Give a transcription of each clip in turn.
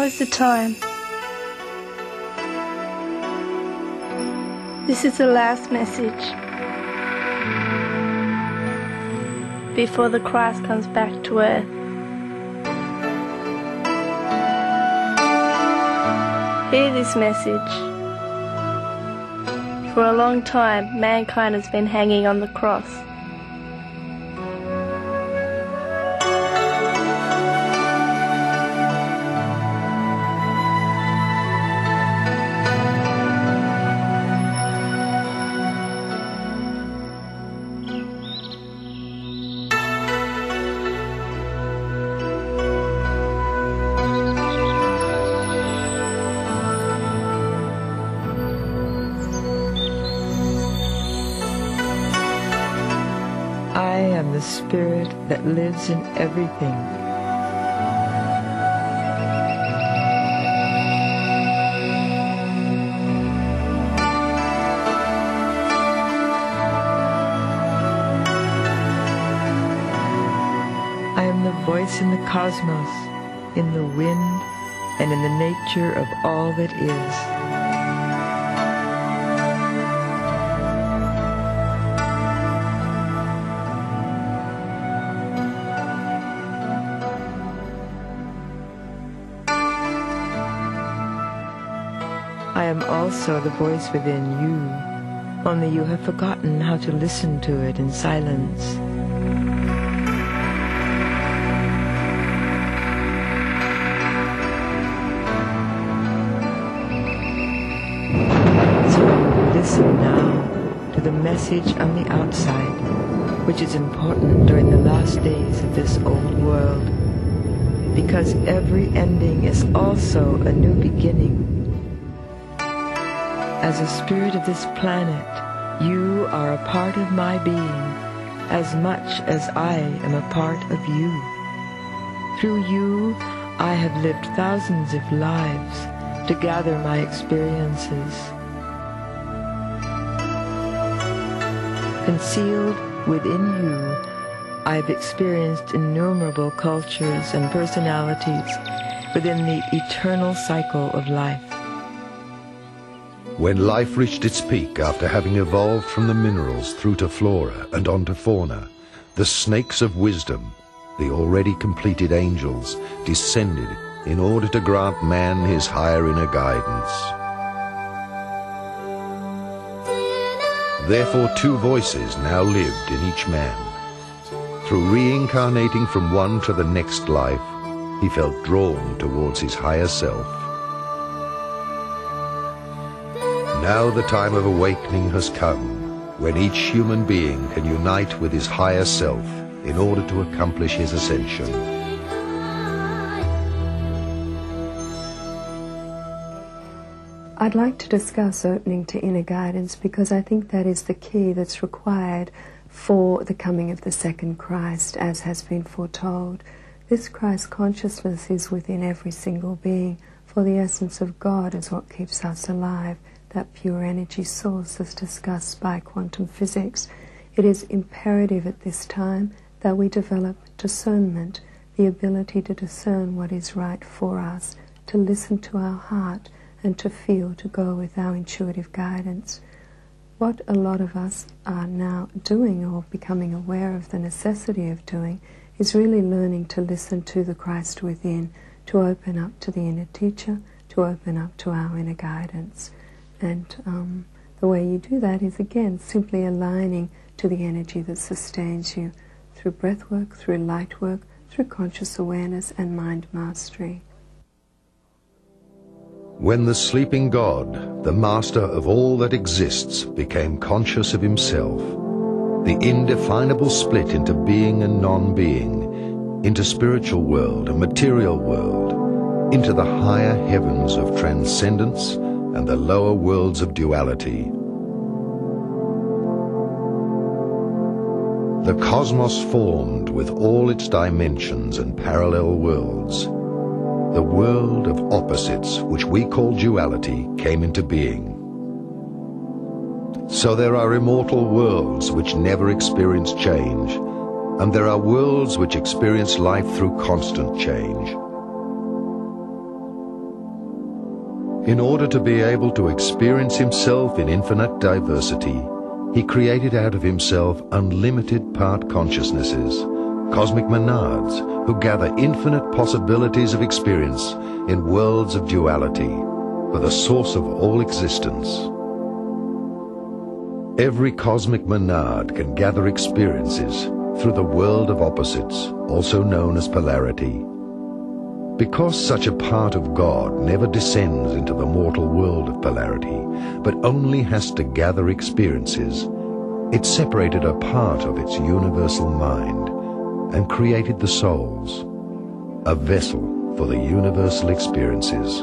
Now is the time. This is the last message before the Christ comes back to earth. Hear this message. For a long time, mankind has been hanging on the cross. I am the spirit that lives in everything. I am the voice in the cosmos, in the wind, and in the nature of all that is. I am also the voice within you, only you have forgotten how to listen to it in silence. So listen now to the message on the outside, which is important during the last days of this old world, because every ending is also a new beginning. As a spirit of this planet, you are a part of my being, as much as I am a part of you. Through you, I have lived thousands of lives to gather my experiences. Concealed within you, I've experienced innumerable cultures and personalities within the eternal cycle of life. When life reached its peak after having evolved from the minerals through to flora and onto fauna, the snakes of wisdom, the already completed angels, descended in order to grant man his higher inner guidance. Therefore 2 voices now lived in each man. Through reincarnating from one to the next life, he felt drawn towards his higher self. Now the time of awakening has come, when each human being can unite with his higher self in order to accomplish his ascension. I'd like to discuss opening to inner guidance because I think that is the key that's required for the coming of the second Christ, as has been foretold. This Christ consciousness is within every single being, for the essence of God is what keeps us alive. That pure energy source as discussed by quantum physics. It is imperative at this time that we develop discernment, the ability to discern what is right for us, to listen to our heart and to feel, to go with our intuitive guidance. What a lot of us are now doing, or becoming aware of the necessity of doing, is really learning to listen to the Christ within, to open up to the inner teacher, to open up to our inner guidance. And the way you do that is, again, simply aligning to the energy that sustains you through breath work, through light work, through conscious awareness and mind mastery. When the sleeping God, the master of all that exists, became conscious of himself, the indefinable split into being and non-being, into spiritual world and material world, into the higher heavens of transcendence and the lower worlds of duality. The cosmos formed with all its dimensions and parallel worlds. The world of opposites, which we call duality, came into being. So there are immortal worlds which never experience change, and there are worlds which experience life through constant change. In order to be able to experience himself in infinite diversity, he created out of himself unlimited part consciousnesses, cosmic monads who gather infinite possibilities of experience in worlds of duality for the source of all existence. Every cosmic monad can gather experiences through the world of opposites, also known as polarity. Because such a part of God never descends into the mortal world of polarity, but only has to gather experiences, it separated a part of its universal mind and created the souls, a vessel for the universal experiences.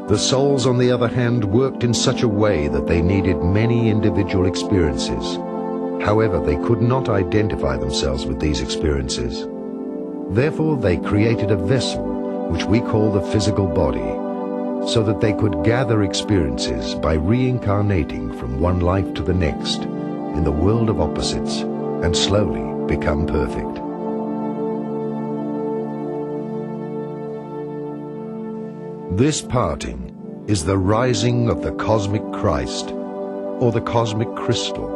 The souls, on the other hand, worked in such a way that they needed many individual experiences. However, they could not identify themselves with these experiences. Therefore, they created a vessel, which we call the physical body, so that they could gather experiences by reincarnating from one life to the next in the world of opposites and slowly become perfect. This parting is the rising of the cosmic Christ, or the cosmic crystal,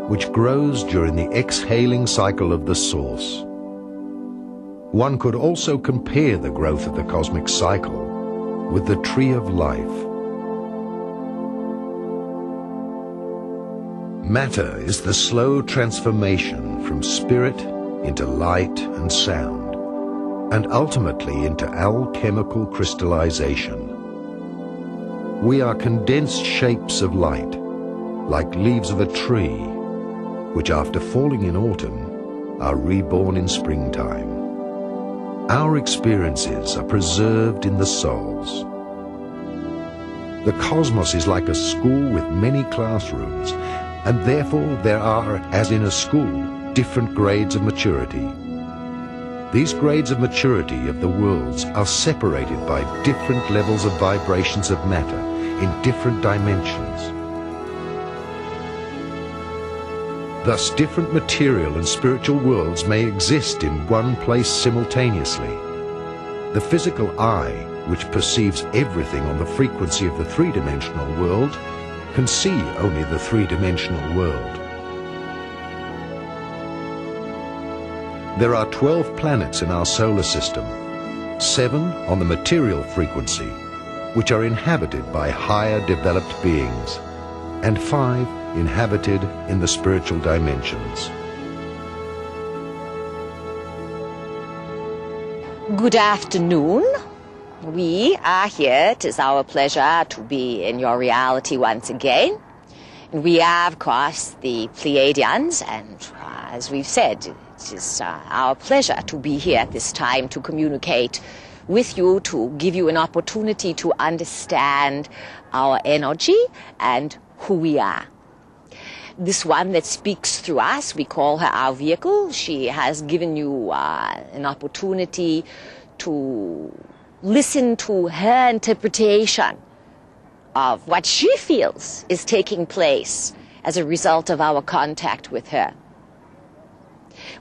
which grows during the exhaling cycle of the source. One could also compare the growth of the cosmic cycle with the tree of life. Matter is the slow transformation from spirit into light and sound, and ultimately into alchemical crystallization. We are condensed shapes of light, like leaves of a tree, which after falling in autumn are reborn in springtime. Our experiences are preserved in the souls. The cosmos is like a school with many classrooms, and therefore there are, as in a school, different grades of maturity. These grades of maturity of the worlds are separated by different levels of vibrations of matter in different dimensions. Thus, different material and spiritual worlds may exist in one place simultaneously. The physical eye, which perceives everything on the frequency of the three-dimensional world, can see only the three-dimensional world. There are 12 planets in our solar system, 7 on the material frequency, which are inhabited by higher developed beings, and 5 inhabited in the spiritual dimensions. Good afternoon. We are here. It is our pleasure to be in your reality once again. And we are, of course, the Pleiadians, and as we've said, it is our pleasure to be here at this time to communicate with you, to give you an opportunity to understand our energy and who we are. This one that speaks through us, we call her our vehicle. She has given you an opportunity to listen to her interpretation of what she feels is taking place as a result of our contact with her.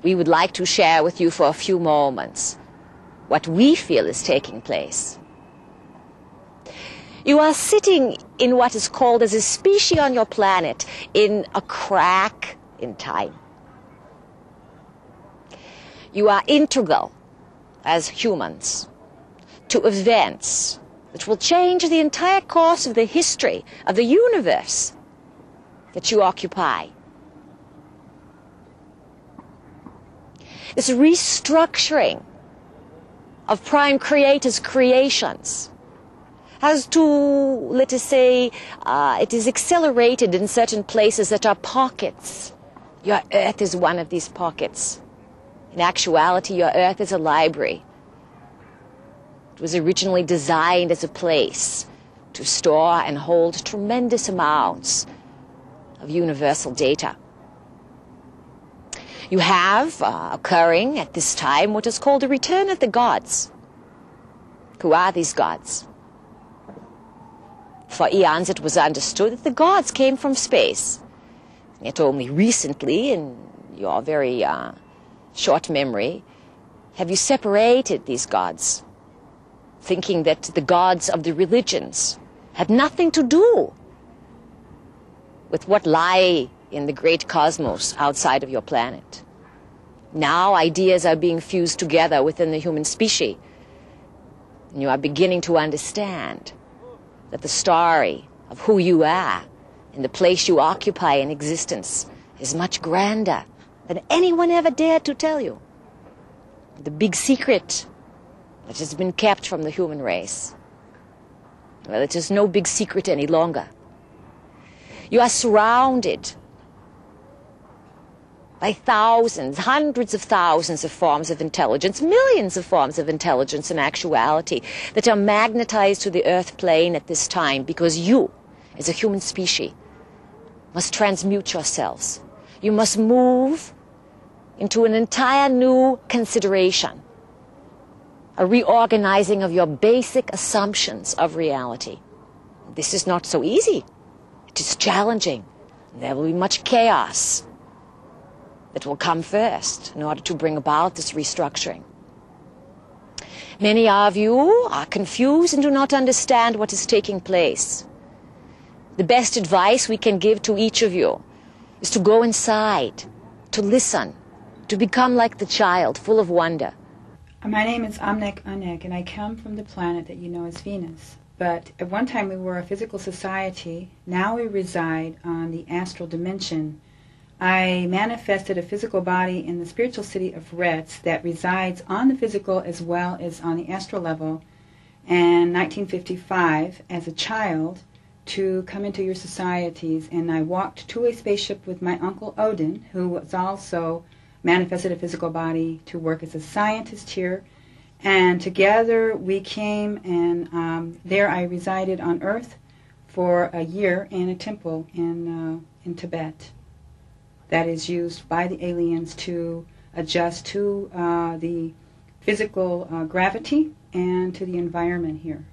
We would like to share with you for a few moments what we feel is taking place. You are sitting in what is called as a species on your planet in a crack in time. You are integral as humans to events which will change the entire course of the history of the universe that you occupy. This restructuring of Prime Creator's creations has to, let us say, it is accelerated in certain places that are pockets. Your Earth is one of these pockets. In actuality, your Earth is a library. It was originally designed as a place to store and hold tremendous amounts of universal data. You have occurring at this time what is called the return of the gods. Who are these gods? For eons it was understood that the gods came from space. Yet only recently, in your very short memory, have you separated these gods thinking that the gods of the religions had nothing to do with what lie in the great cosmos outside of your planet. Now ideas are being fused together within the human species, and you are beginning to understand that the story of who you are and the place you occupy in existence is much grander than anyone ever dared to tell you. The big secret that has been kept from the human race. Well, it is no big secret any longer. You are surrounded by thousands, hundreds of thousands of forms of intelligence, millions of forms of intelligence in actuality that are magnetized to the earth plane at this time because you, as a human species, must transmute yourselves. You must move into an entire new consideration, a reorganizing of your basic assumptions of reality. This is not so easy. It is challenging. There will be much chaos that will come first in order to bring about this restructuring. Many of you are confused and do not understand what is taking place. The best advice we can give to each of you is to go inside, to listen, to become like the child, full of wonder. My name is Amnek Anek, and I come from the planet that you know as Venus. But at one time we were a physical society. Now we reside on the astral dimension. I manifested a physical body in the spiritual city of Retz that resides on the physical as well as on the astral level. And 1955, as a child, to come into your societies, and I walked to a spaceship with my uncle Odin, who was also manifested a physical body to work as a scientist here. And together we came, and there I resided on Earth for a year in a temple in Tibet that is used by the aliens to adjust to the physical gravity and to the environment here.